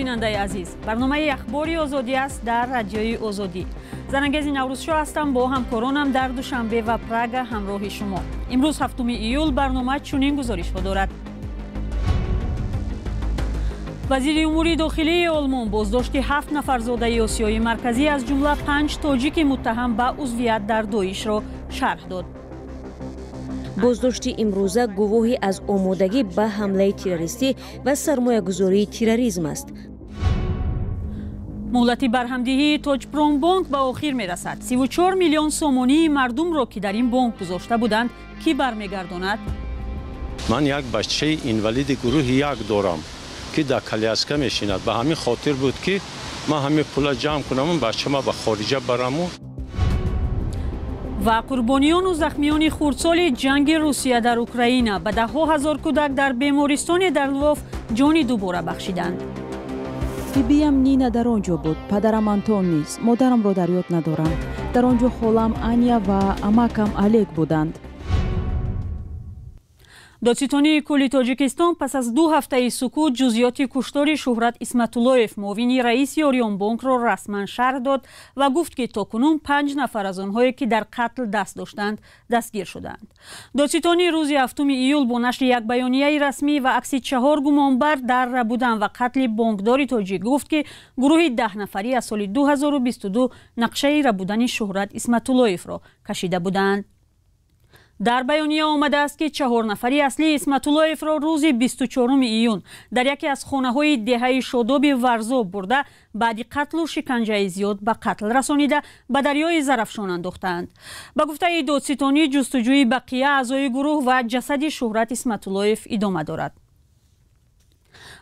бинандаи азиз, барномаи ахбори озодӣ аст дар радиои озодӣ. Занангези Наврӯзшо ҳастам, бо ҳамкоронам дар Душанбе ва Прага ҳамроҳи шумо. имрӯз 7 июл барнома чунин гузоришҳо дорад. вазири умури дохилии Олмон боздошти 7 нафарзодаи Осиёи марказӣ аз ҷумла 5 тоҷики муттаҳам ба узвият дар Доишро шарҳ дод. боздошти имрӯза гувоҳи аз омодагӣ ба ҳамлаи террористӣ ва сармоягузории терроризм аст. муҳлати барҳамдиҳии Тоҷпромбонк ба охир мерасад. 34 миллион сомонии мардумро, ки дар ин бонк гузошта буданд, кӣ бармегардонад? ман як бачаи инвалиди гурӯҳи як дорам, ки дар коляска мешинад. ба ҳамин хотир буд, ки ман ҳамин пула ҷамъ кунам, бачама ба хориҷа бараму. ва қурбониёну захмиёни хурдсоли ҷанги Русия дар Украина ба даҳҳо ҳазор кӯдак дар бемористоне дар Лвов ҷони дубора бахшиданд. бибиям Нина дар он ҷо буд, падарам Антон низ, модарамро дар ёд надорам. Дар он ҷо холам Аня ва амакам Олег буданд. додситонии кӯли Тоҷикистон пас аз 2 ҳафтаи сукут ҷузъиёти куштори Шуҳрат Исматуллоев, муовини раиси Орионбонкро расман шарҳ дод ва гуфт, ки токунун 5 нафар аз онҳое, ки дар қатл даст доштанд, дастгир шуданд. додситони рӯзи 7 июл бо нашри як баёнияи расмӣ ва акси 4 гумонбар дар рабудан ва қатли бонкдори тоҷик гуфт, ки гурӯҳи 10 нафарӣ аз соли 2022 нақшаи рабудани Шуҳрат Исматуллоевро кашида буданд. дар баёния омадааст, ки 4 нафари аслии Исматуллоевро рӯзи 24 июн дар яке аз хонаҳои деҳаи Шодоби Варзоб бурда, баъди қатлу шиканҷаи зиёд ба қатл расонида, ба дарёи Зарафшон андохтаанд. ба гуфтаи додситонӣ, ҷустуҷӯи бақия аъзои гурӯҳ ва ҷасади Шуҳрат Исматуллоев идома дорад.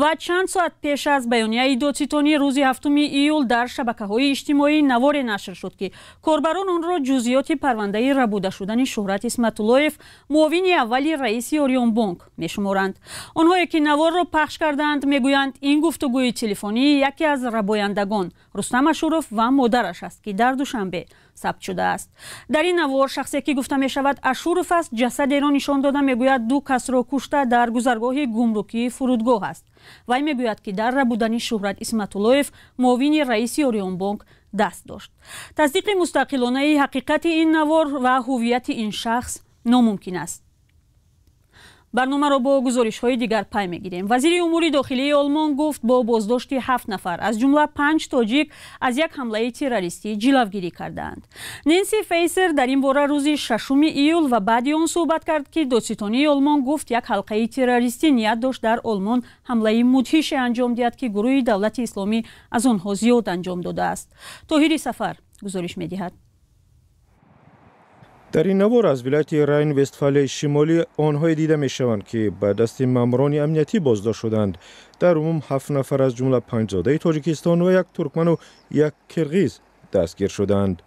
ва чанд соат пеш аз баёнияи додситонӣ рӯзи 7 июл дар шабакаҳои иҷтимоӣ наворе нашр шуд, ки корбарон онро ҷузъиёти парвандаи рабуда шудани Шуҳрат Исматуллоев, муовини аввали раиси Орионбонк, мешуморанд. онҳое, ки наворро пахш карданд, мегӯянд, ин гуфтугӯи телефонии яке аз рабояндагон, Рустам Ашуров ва модараш аст, ки дар Душанбе сабт шудааст. дар ин навор шахсе, ки гуфта мешавад Ашуров аст, ҷасадеро нишон дода мегӯяд 2 касро кушта дар гузаргоҳи гумрукии фурудгоҳ аст. вай мегӯяд, ки дар рабудани Шуҳрат Исматуллоев, муовини раиси Орионбонк, даст дошт. тасдиқи мустақилонаи ҳақиқати ин навор ва ҳуввияти ин шахс номумкин аст. барномаро бо гузоришҳои дигар пай мегирем. вазири умури дохилии Олмон гуфт, бо боздошти 7 нафар аз ҷумла 5 тоҷик аз як ҳамлаи террористӣ ҷилавгирӣ кардаанд. Нэнси Фейсер дар ин бора рӯзи 6 июл ва баъди он суҳбат кард, ки додситонии Олмон гуфт, як ҳалқаи террористӣ ният дошт дар Олмон ҳамлаи мудҳише анҷом диҳад, ки гурӯҳи давлати исломӣ аз онҳо зиёд анҷом додааст. Тоҳири Сафар гузориш медиҳад. дар ин навор аз вилояти Райн-Вестфалияи шимолӣ онҳое дида мешаванд, ки ба дасти маъмурони амниятӣ боздошт шуданд. дар умум 7 нафар аз ҷумла 5 зодаи Тоҷикистон ва як туркману як кирғиз дастгир шуданд.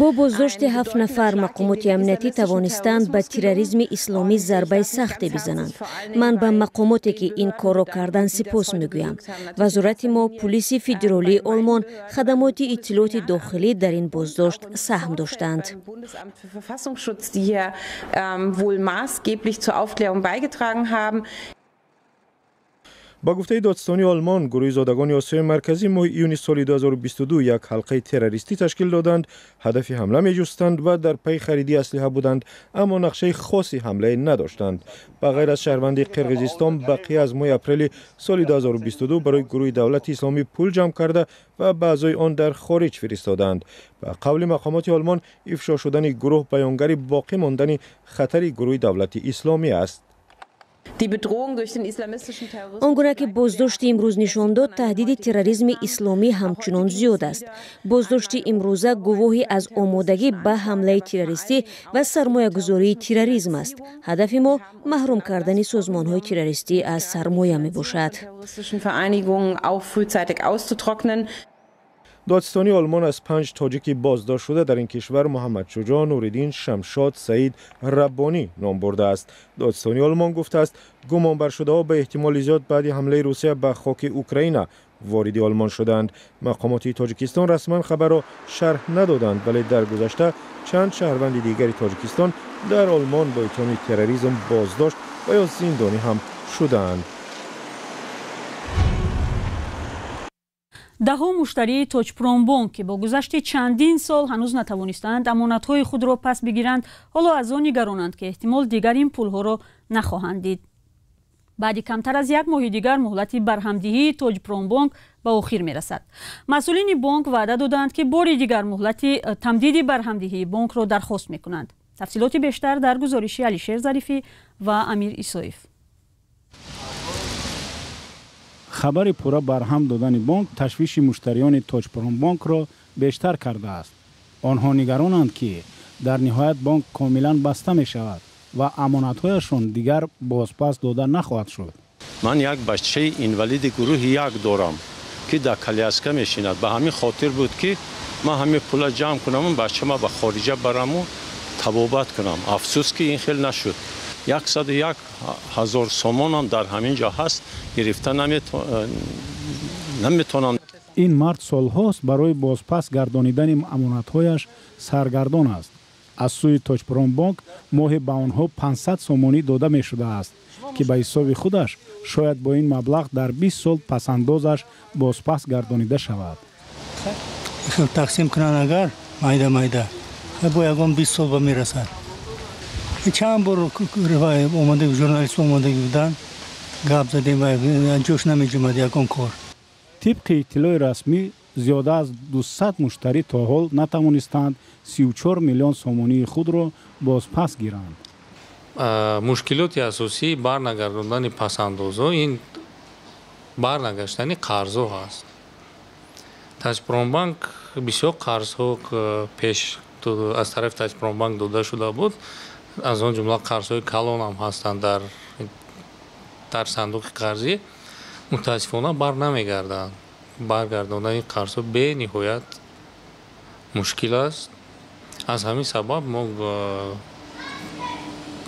бо боздошти 7 нафар мақомоти амниятӣ тавонистанд ба терроризми исломӣ зарбаи сахте бизананд. ман ба мақомоте, ки ин корро карданд, сипос мегӯям. вазорати мо, пулиси федералии Олмон, хадамоти иттилоъоти дохилӣ дар ин боздошт саҳм доштанд. ба гуфтаи додистони Олмон, гурӯҳи зодагони Осиёи марказӣ моҳи июни соли 2022 як ҳалқаи террористӣ ташкил доданд, ҳадафи ҳамла меҷустанд ва дар пайи харидии аслиҳа буданд, аммо нақшаи хоси ҳамлае надоштанд. ба ғайр аз шаҳрванди Қирғизистон, бақия аз моҳи апрели соли 2022 барои гурӯҳи давлати исломӣ пул ҷамъ карда ва ба аъзои он дар хориҷ фиристоданд. ба қавли мақомоти Олмон, ифшо шудани гурӯҳ баёнгари боқӣ мондани хатари гурӯҳи давлати исломӣ аст. он гуна ки боздошти имрӯз нишон дод, таҳдиди терроризми исломӣ ҳамчунон зиёд аст. боздошти имрӯза гувоҳи аз омодагӣ ба ҳамлаи террористӣ ва сармоягузории терроризм аст. ҳадафи мо маҳрум кардани созмонҳои террористӣ аз сармоя мебошад. додистони Олмон аз 5 тоҷики боздошт шуда дар ин кишвар Муҳаммадшуҷоъ, Нуриддин, Шамшод, Саид, Раббонӣ ном бурдааст. додистони Олмон гуфтааст, гумонбаршудаҳо ба эҳтимоли зиёд баъди ҳамлаи Русия ба хоки Украина вориди Олмон шуданд. мақомоти Тоҷикистон расман хабарро шарҳ надоданд, вале дар гузашта чанд шаҳрванди дигари Тоҷикистон дар Олмон бо иттиҳоми терроризм боздошт ва ё зиндонӣ ҳам шуданд. даҳо муштарии Tojpronbank ки бо гузашти чандин сол ҳанӯз натавонистанд амонатҳои худро пас бигиранд, ҳоло аз он нигаронанд ки эҳтимол дигар ин пулҳоро нахоҳанд дид. баъди камтар аз як моҳи дигар муҳлати барҳамдиҳии Tojpronbank ба охир мерасад. масъулини бонк ваъда доданд ки бори дигар муҳлати тамдиди барҳамдиҳии бонкро дархост мекунанд. тафсилоти бештар дар гузориши Алишер Зарифӣ ва Амир Исоев. хабари пурра барҳам додани бонк ташвиши муштариёни Tojpronbankро бештар кардааст. онҳо нигаронанд ки дар ниҳоят бонк комилан баста мешавад ва амонатҳояшон дигар бозпас дода нахоҳад шуд. ман як бачаи инвалиди гурӯҳи як дорам ки дар коляска мешинад. ба ҳамин хотир буд ки ман ҳамин пула ҷамъ кунам, бачама ба хориҷа бараму табобат кунам. афсӯс ки ин хел нашуд. 101,000 сомонам дар ҳамин ҷо ҳаст, гирифта наметонам. ин мард солҳост барои бозпас гардонидани амонатҳояш саргардон аст. аз сӯи Tojpronbank моҳе ба онҳо 500 сомонӣ дода мешудааст ки ба ҳисоби худаш шояд бо ин маблағ дар 20 сол пасандозаш бозпас гардонида шавад. тақсим кунанд агар майда бо ягон 20 сол ба мерасад. чанд бор омада журналист омада буданд, гап задем ва ҷош намеҷомад ягон кор. тибқи иттилои расмӣ зиёда аз 200 муштарӣ то ҳол натавонистанд 34 миллион сомонии худро бозпас гиранд. мушкилоти асосии барнагардондани пасандозҳо ин барнагаштани қарзҳо ҳаст. Tojpronbank бисёр қарзҳо пеш аз тарафи Tojpronbank дода шуда буд. аз он ҷумла қарзҳои калон ҳам ҳастанд дар сандуқи қарзӣ. мутаассифона бар намегарданд. баргардондани қарзҳо бениҳоят мушкил аст. аз ҳамин сабаб мо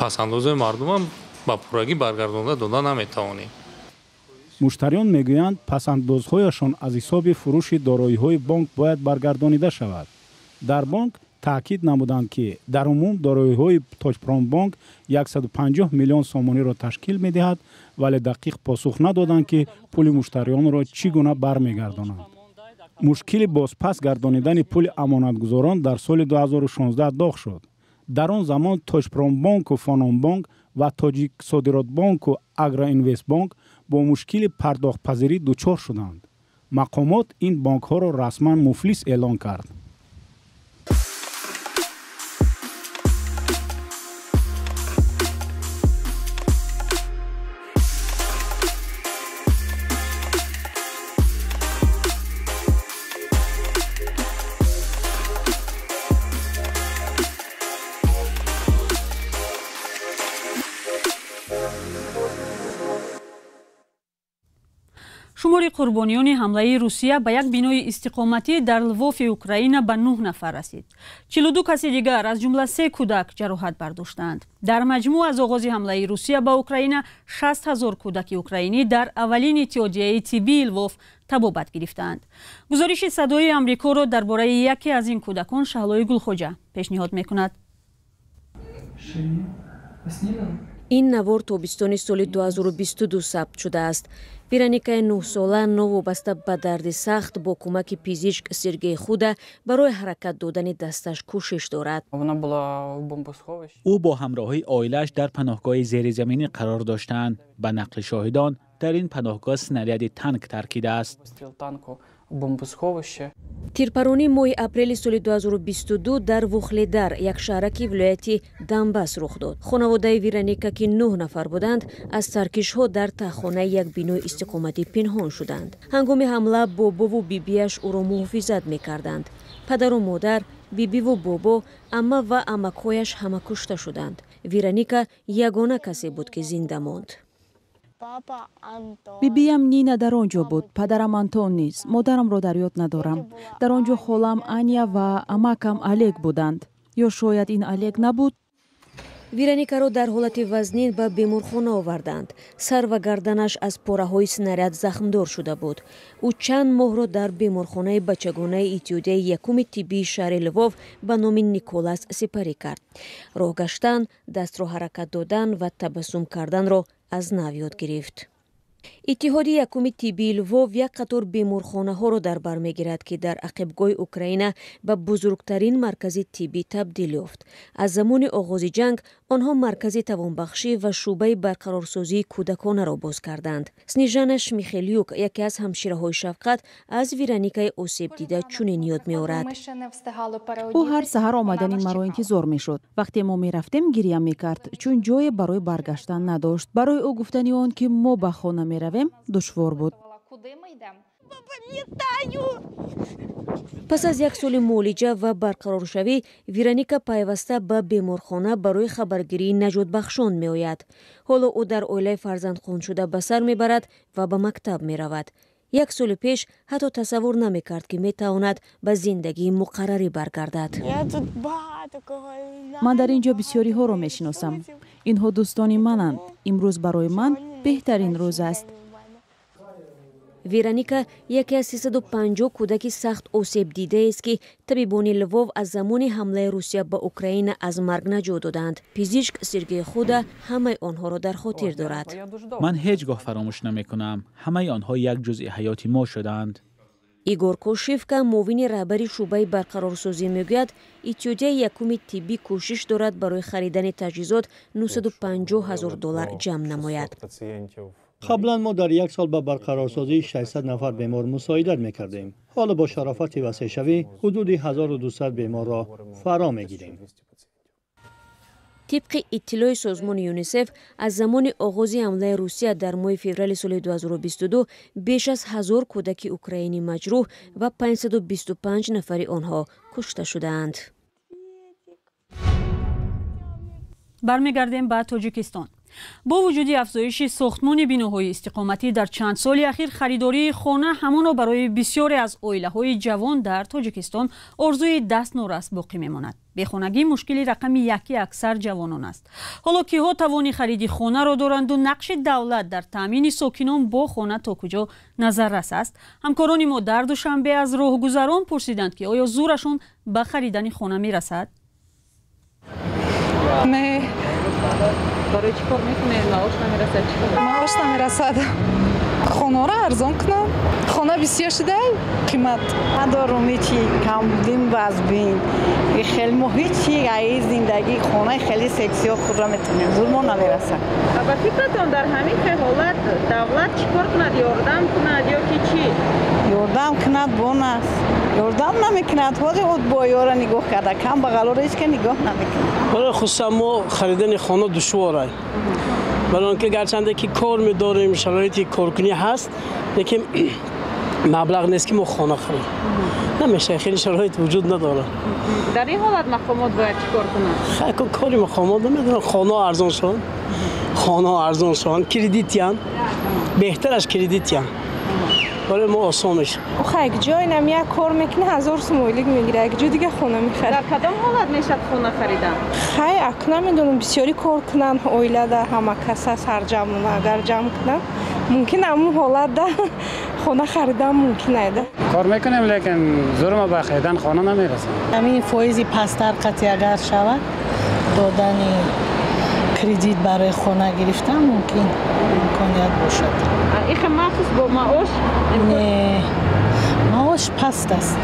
пасандозҳои мардумам ба пуррагӣ баргардонда дода наметавонем. муштариён мегӯянд пасандозҳояшон аз ҳисоби фурӯши дороиҳои бонк бояд баргардонида шавад. дар бонк таъкид намуданд ки дар умум дороиҳои Tojpronbank 150 миллион сомониро ташкил медиҳад, вале дақиқ посух надоданд ки пули муштариёнро чӣ гуна бармегардонанд. мушкили бозпас гардонидани пули амонатгузорон дар соли 2016 доғ шуд. дар он замон Tojpronbanku Fononbank ва Tojik Sodirodbanku Agroinvestbank бо мушкили пардохтпазирӣ дучор шуданд. мақомот ин бонкҳоро расман муфлис эълон кард. шумори қурбониёни ҳамлаи Русия ба як бинои истиқоматӣ дар Лвови Украина ба 9 нафар расид. 42 каси дигар аз ҷумла 3 кӯдак ҷароҳат бардоштанд. дар маҷмӯъ аз оғози ҳамлаи Русия ба Украина 60,000 кӯдаки украинӣ дар аввалин иттиҳодияи тиббии Лвов табобат гирифтанд. гузориши Садои Амрикоро дар бораи яке аз ин кӯдакон Шаҳлои Гулхоҷа пешниҳод мекунад. ин навор тобистони соли 2022 сабт шудааст. пираникаи 9-сола новобаста ба дарди сахт бо кӯмаки пизишк Сергей Худа барои ҳаракат додани дасташ кӯшиш дорад. ӯ бо ҳамроҳии оилааш дар паноҳгоҳи зеризаминӣ қарор доштанд. ба нақли шоҳидон дар ин паноҳгоҳ снаряди танк таркидааст. тирпаронӣ моҳи апрели соли 2022 дар Вухледар, як шаҳраки вилояти Донбасс рух дод. хонаводаи Вероника ки 9 нафар буданд, аз таркишҳо дар таххонаи як бинои истиқоматӣ пинҳон шуданд. ҳангоми ҳамла бобову бибиаш ӯро муҳофизат мекарданд. падару модар, бибиву бобо, амма ва амакҳояш ҳама кушта шуданд. Вероника ягона касе буд ки зинда монд. бибиям Нина дар он ҷо буд, падарам Антон низ. модарамро дар ёд надорам. дар он ҷо холам Аня ва амакам Олег буданд. ё шояд ин Олег набуд? Вероникаро дар ҳолати вазнин ба беморхона оварданд. сар ва гарданаш аз пораҳои снаряд захмдор шуда буд. ӯ чанд моҳро дар беморхонаи бачагонаи иттиҳодияи якуми тиббии шаҳри Лвов ба номи Николас сипарӣ кард. роҳ гаштан, дастро ҳаракат додан ва табассум карданро аз нав ёд гирифт. иттиҳоди якуми тиббии Львов як қатор беморхонаҳоро дар бар мегирад, ки дар ақибгоҳи Украина ба бузургтарин маркази тиббӣ табдил ёфт. Аз замони оғози ҷанг онҳо маркази тавонбахшӣ ва шӯъбаи барқарорсозии кӯдаконаро боз карданд. Снежана Шмихелюк, яке аз ҳамшираҳои Шафқат, аз Вероникаи осебдида чунин ёд меорад. ӯ ҳар саҳар омадани маро интизор мешуд. вақте мо мерафтем гирья мекард, чун ҷое барои баргаштан надошт. барои ӯ гуфтани он ки мо ба хона меравем душвор буд. пас аз як соли муолиҷа ва барқароршавӣ, Вероника пайваста ба беморхона барои хабаргирии наҷотбахшон меояд. ҳоло ӯ дар оилаи фарзандхоншуда ба сар мебарад ва ба мактаб меравад. як соли пеш ҳатто тасаввур намекард, ки метавонад ба зиндагии муқаррарӣ баргардад. ман дар ин ҷо бисёриҳоро мешиносам. инҳо дӯстони мананд. имрӯз барои ман беҳтарин рӯз аст. Вероника яке аз 350 кӯдаки сахт осебдидааст, ки табибони Львов аз замони ҳамлаи Русия ба Украина аз марг наҷот доданд. пизишк Сергей Худа ҳамаи онҳоро дар хотир дорад. ман ҳеҷ гоҳ фаромӯш намекунам. ҳамаи онҳо як ҷузъи ҳаёти мо шуданд. Игор Кошевка, муовини раҳбари шӯъбаи барқарорсозӣ, мегӯяд, иттиҳодияи якуми тиббӣ кӯшиш дорад барои харидани таҷҳизот $950,000 ҷамъ намояд. қаблан мо дар як сол ба барқарорсозии 600 нафар бемор мусоидат мекардем. ҳоло бо шарофати васеъшавӣ ҳудуди 1200 беморро фаро мегирем. тибқи иттилои созмони ЮНИСЕФ, аз замони оғози ҳамлаи Русия дар моҳи феврали соли 2022 беш аз 1000 кӯдаки украинӣ маҷрӯҳ ва 525 нафари онҳо кушта шудаанд. бармегардем ба Тоҷикистон. бо вуҷуди афзоиши сохтмони биноҳои истиқоматӣ дар чанд соли ахир, харидории хона ҳамоно барои бисёре аз оилаҳои ҷавон дар Тоҷикистон орзуи дастнорас боқӣ мемонад. бехонагӣ мушкили рақами яки аксар ҷавонон аст. ҳоло киҳо тавони хариди хонаро доранду нақши давлат дар таъмини сокинон бо хона то куҷо назаррас аст? ҳамкорони мо дар душанбе аз роҳгузарон пурсиданд, ки оё зурашон ба харидани хона мерасад? برای چی کار میکنید؟ معاش نمیرسد چی کار؟ معاش نمیرسد. خونه را ارزان کنم. خونه بسیار شده قیمت ندارم، هیچی کم بودیم باز بین. خیلی محیطی ای زندگی خونه خیلی سکسی و خود را میتونیم زور ما نمیرسد. با فکرتون در همین حالت دولت چی کار کند؟ یاردم کند یا کی چی؟ یاردم کند بونس. یاردم نمیکند. وقتی خود با یارا نگاه کرده کم بغلو ریش که نگاه نمیکند. برای خصوصا ما خریدن خانه دشواره. برای اینکه گرچنده که کار می‌داریم شرایطی کارکنی هست، لیکن مبلغ نیست که ما خانه خریم. نمیشه، خیلی شرایط وجود نداره. در این حالت مقامات باید چیکار کنند؟ خیلی کاری مقامات نمیدونن. خانه ارزان شون، خانه ارزان شون، کردیتیان بهتر از کردیتیان. برای ما آسان میشه. خیلی جای نم یک کار میکنه 1000 سومایلیک میگیره، یک جای دیگه خونه میخره. در کدام حالت میشه خونه خریدن؟ خیلی اک نمیدونم، بسیاری کار کنن، اویله ده همه کسا سرجم اگر جمع کنن ممکن همون حالت ده خونه خریدن ممکن نیده. کار میکنیم لیکن زور ما به خریدن خانه نمیرسیم. همین فایزی پستر قطعی اگر شود دادن کردیت برای خانه گرفتن ممکن امکانیت باشد. این مخصوص با معاش؟ نه، معاش پست است.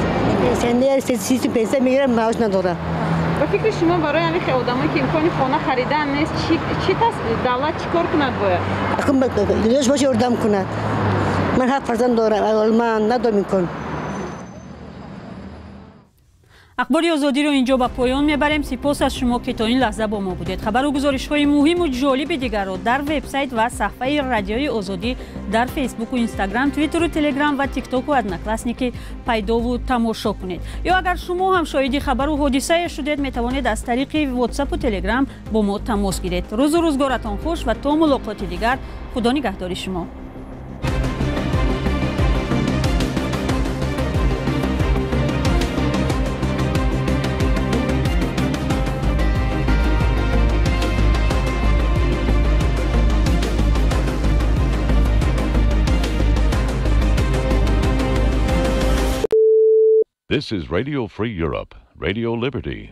سنده سیسی پیسه میگیرم معاش نداره. با فکر شما برای همین آدمایی که امکانی خانه خریدن نیست چی دولت چیکار کند باید؟ حکومت لیاش باشه اردم کند. من حق فرزند دارم، اول من ندارم میکنم. اخباری آزادی رو اینجا به پایان میبریم. سپاس از شما که تا این لحظه با ما بودید. خبر و گزارش‌های مهم و جالب دیگر رو در وبسایت و صفحه رادیوی آزادی در فیسبوک و اینستاگرام، توییتر و تلگرام و تیک تاک و ادناکلاسنیک پیدا و تماشا کنید. یا اگر شما هم شاهد خبر و حادثه شدید، میتوانید از طریق واتساپ و تلگرام با ما تماس گیرید. روز و روزگارتان خوش و تا ملاقات دیگر، خدا نگهدار شما. This is Radio Free Europe, Radio Liberty.